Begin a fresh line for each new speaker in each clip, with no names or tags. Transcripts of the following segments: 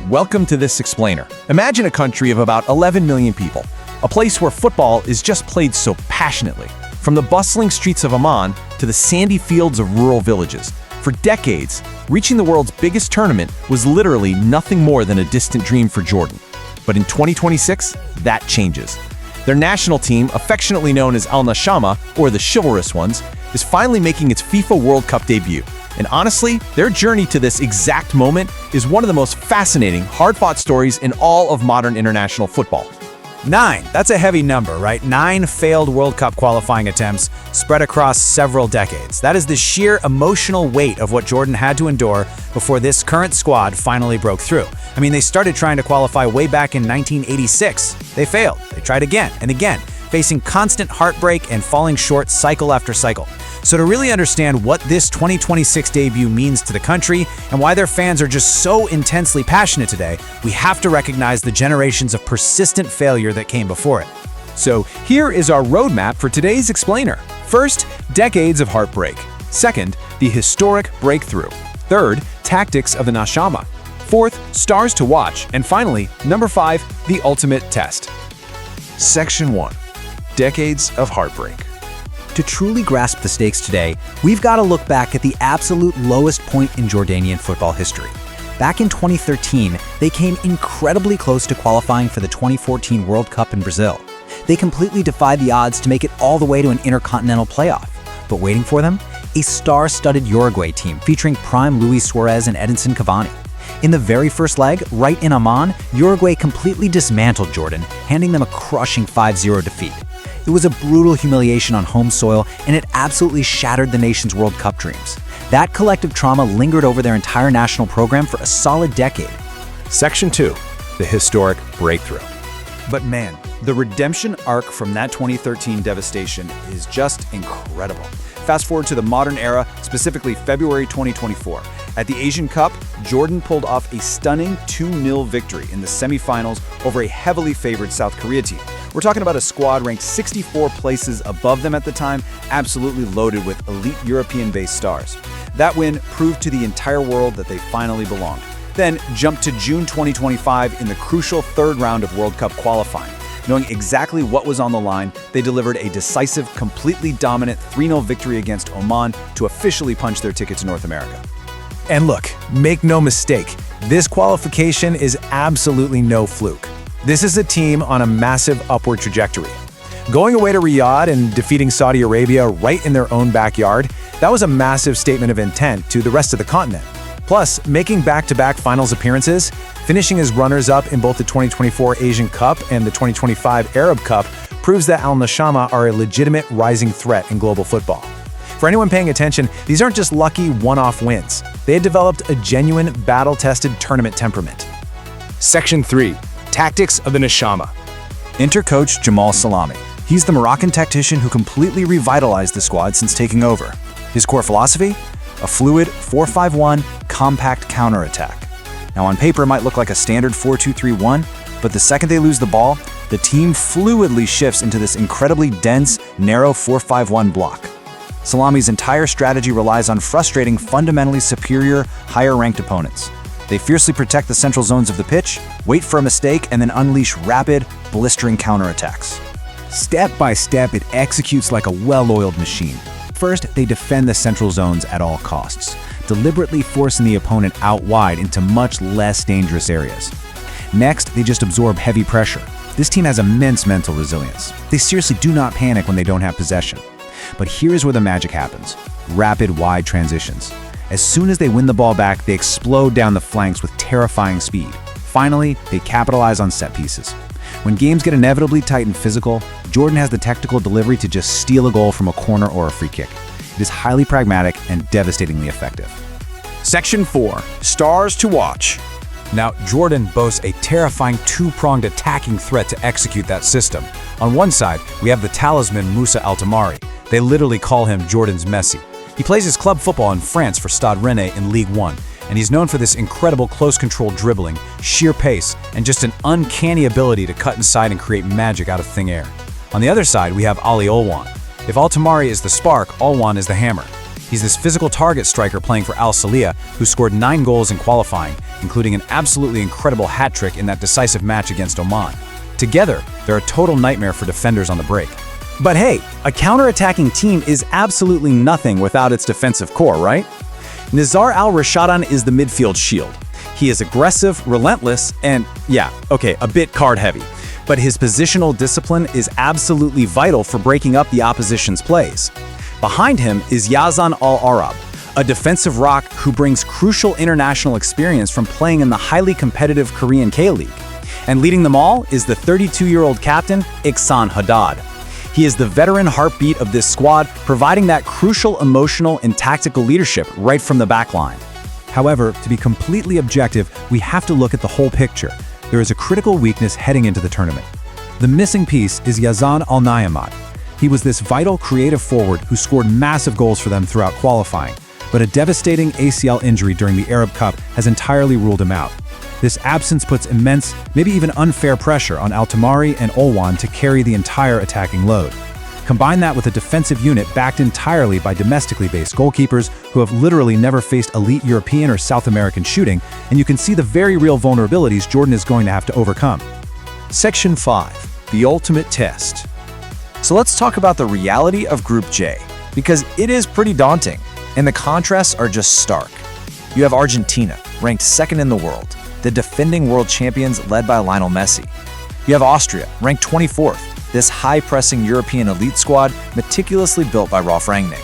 Welcome to this explainer. Imagine a country of about 11 million people, a place where football is just played so passionately. From the bustling streets of Amman to the sandy fields of rural villages. For decades, reaching the world's biggest tournament was literally nothing more than a distant dream for Jordan. But in 2026, that changes. Their national team, affectionately known as Al-Nashama, or the Chivalrous Ones, is finally making its FIFA World Cup debut. And honestly, their journey to this exact moment is one of the most fascinating, hard-fought stories in all of modern international football.
9. That's a heavy number, right? 9 failed World Cup qualifying attempts spread across several decades. That is the sheer emotional weight of what Jordan had to endure before this current squad finally broke through. I mean, they started trying to qualify way back in 1986. They failed. They tried again and again, facing constant heartbreak and falling short cycle after cycle. So to really understand what this 2026 debut means to the country and why their fans are just so intensely passionate today, we have to recognize the generations of persistent failure that came before it.
So here is our roadmap for today's explainer. First, decades of heartbreak. Second, the historic breakthrough. Third, tactics of the Nashama. Fourth, stars to watch. And finally, number 5, the ultimate test. Section 1. Decades of heartbreak.
To truly grasp the stakes today, we've got to look back at the absolute lowest point in Jordanian football history. Back in 2013, they came incredibly close to qualifying for the 2014 World Cup in Brazil. They completely defied the odds to make it all the way to an intercontinental playoff. But waiting for them? A star-studded Uruguay team featuring prime Luis Suarez and Edinson Cavani. In the very first leg, right in Amman, Uruguay completely dismantled Jordan, handing them a crushing 5-0 defeat. It was a brutal humiliation on home soil, and it absolutely shattered the nation's World Cup dreams. That collective trauma lingered over their entire national program for a solid decade.
Section 2. The historic breakthrough.
But man, the redemption arc from that 2013 devastation is just incredible. Fast forward to the modern era, specifically February 2024. At the Asian Cup, Jordan pulled off a stunning 2-0 victory in the semifinals over a heavily favored South Korea team. We're talking about a squad ranked 64 places above them at the time, absolutely loaded with elite European-based stars. That win proved to the entire world that they finally belonged. Then jump to June 2025 in the crucial third round of World Cup qualifying. Knowing exactly what was on the line, they delivered a decisive, completely dominant 3-0 victory against Oman to officially punch their ticket to North America.
And look, make no mistake, this qualification is absolutely no fluke. This is a team on a massive upward trajectory. Going away to Riyadh and defeating Saudi Arabia right in their own backyard, that was a massive statement of intent to the rest of the continent. Plus, making back-to-back finals appearances, finishing as runners-up in both the 2024 Asian Cup and the 2025 Arab Cup proves that Al-Nashama are a legitimate rising threat in global football. For anyone paying attention, these aren't just lucky one-off wins. They had developed a genuine, battle-tested tournament temperament. Section 3. Tactics of the Nashama.
Enter coach Jamal Salami. He's the Moroccan tactician who completely revitalized the squad since taking over. His core philosophy? A fluid 4-5-1 compact counterattack. Now on paper it might look like a standard 4-2-3-1, but the second they lose the ball, the team fluidly shifts into this incredibly dense, narrow 4-5-1 block. Salami's entire strategy relies on frustrating fundamentally superior, higher-ranked opponents. They fiercely protect the central zones of the pitch, wait for a mistake, and then unleash rapid, blistering counterattacks.
Step by step, it executes like a well-oiled machine. First, they defend the central zones at all costs, deliberately forcing the opponent out wide into much less dangerous areas. Next, they just absorb heavy pressure. This team has immense mental resilience. They seriously do not panic when they don't have possession. But here's where the magic happens. Rapid, wide transitions. As soon as they win the ball back, they explode down the flanks with terrifying speed. Finally, they capitalize on set pieces. When games get inevitably tight and physical, Jordan has the technical delivery to just steal a goal from a corner or a free kick. It is highly pragmatic and devastatingly effective.
Section 4. Stars to watch.
Now, Jordan boasts a terrifying two-pronged attacking threat to execute that system. On one side, we have the talisman Mousa Al-Tamari. They literally call him Jordan's Messi. He plays his club football in France for Stade Rennais in Ligue 1, and he's known for this incredible close-control dribbling, sheer pace, and just an uncanny ability to cut inside and create magic out of thin air. On the other side, we have Ali Olwan. If Al-Tamari is the spark, Olwan is the hammer. He's this physical target striker playing for Al Salia, who scored 9 goals in qualifying, including an absolutely incredible hat trick in that decisive match against Oman. Together, they're a total nightmare for defenders on the break.
But hey, a counter-attacking team is absolutely nothing without its defensive core, right? Nizar Al-Rashadan is the midfield shield. He is aggressive, relentless, and yeah, okay, a bit card-heavy. But his positional discipline is absolutely vital for breaking up the opposition's plays. Behind him is Yazan Al-Arab, a defensive rock who brings crucial international experience from playing in the highly competitive Korean K-League. And leading them all is the 32-year-old captain, Ihsan Haddad. He is the veteran heartbeat of this squad, providing that crucial emotional and tactical leadership right from the back line.
However, to be completely objective, we have to look at the whole picture. There is a critical weakness heading into the tournament. The missing piece is Yazan Al-Naimat. He was this vital, creative forward who scored massive goals for them throughout qualifying, but a devastating ACL injury during the Arab Cup has entirely ruled him out. This absence puts immense, maybe even unfair pressure on Al-Tamari and Olwan to carry the entire attacking load. Combine that with a defensive unit backed entirely by domestically based goalkeepers who have literally never faced elite European or South American shooting, and you can see the very real vulnerabilities Jordan is going to have to overcome.
Section 5. The Ultimate Test. So let's talk about the reality of Group J, because it is pretty daunting, and the contrasts are just stark. You have Argentina, ranked second in the world, the defending world champions led by Lionel Messi. You have Austria, ranked 24th, this high-pressing European elite squad meticulously built by Ralf Rangnick.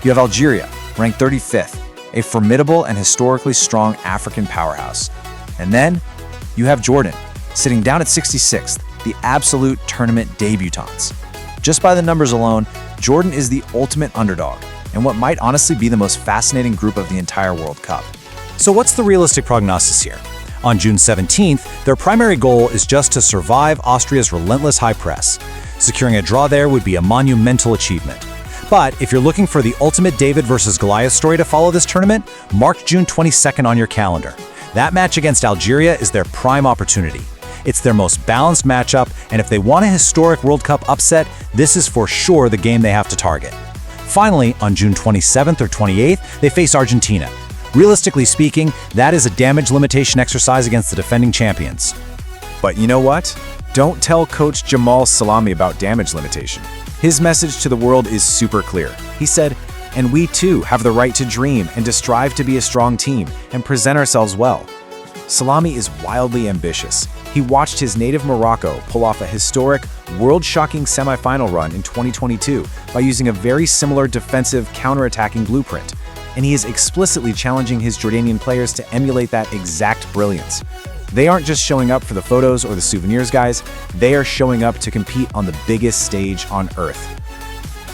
You have Algeria, ranked 35th, a formidable and historically strong African powerhouse. And then, you have Jordan, sitting down at 66th, the absolute tournament debutants. Just by the numbers alone, Jordan is the ultimate underdog, and what might honestly be the most fascinating group of the entire World Cup.
So what's the realistic prognosis here? On June 17th, their primary goal is just to survive Austria's relentless high press. Securing a draw there would be a monumental achievement. But if you're looking for the ultimate David versus Goliath story to follow this tournament, mark June 22nd on your calendar. That match against Algeria is their prime opportunity. It's their most balanced matchup, and if they want a historic World Cup upset, this is for sure the game they have to target. Finally, on June 27th or 28th, they face Argentina. Realistically speaking, that is a damage limitation exercise against the defending champions.
But you know what? Don't tell Coach Jamal Salami about damage limitation. His message to the world is super clear. He said, "And we too have the right to dream and to strive to be a strong team and present ourselves well." Salami is wildly ambitious. He watched his native Morocco pull off a historic, world-shocking semifinal run in 2022 by using a very similar defensive counter-attacking blueprint. And he is explicitly challenging his Jordanian players to emulate that exact brilliance. They aren't just showing up for the photos or the souvenirs, guys. They are showing up to compete on the biggest stage on Earth.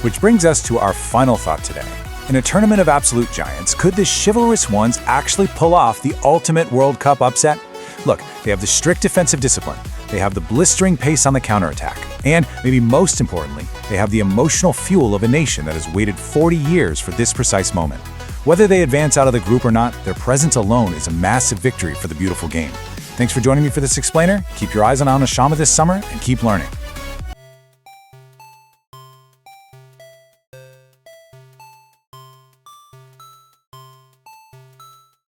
Which brings us to our final thought today. In a tournament of absolute giants, could the chivalrous ones actually pull off the ultimate World Cup upset? Look, they have the strict defensive discipline, they have the blistering pace on the counterattack, and maybe most importantly, they have the emotional fuel of a nation that has waited 40 years for this precise moment. Whether they advance out of the group or not, their presence alone is a massive victory for the beautiful game. Thanks for joining me for this explainer. Keep your eyes on Al Nashama this summer and keep learning.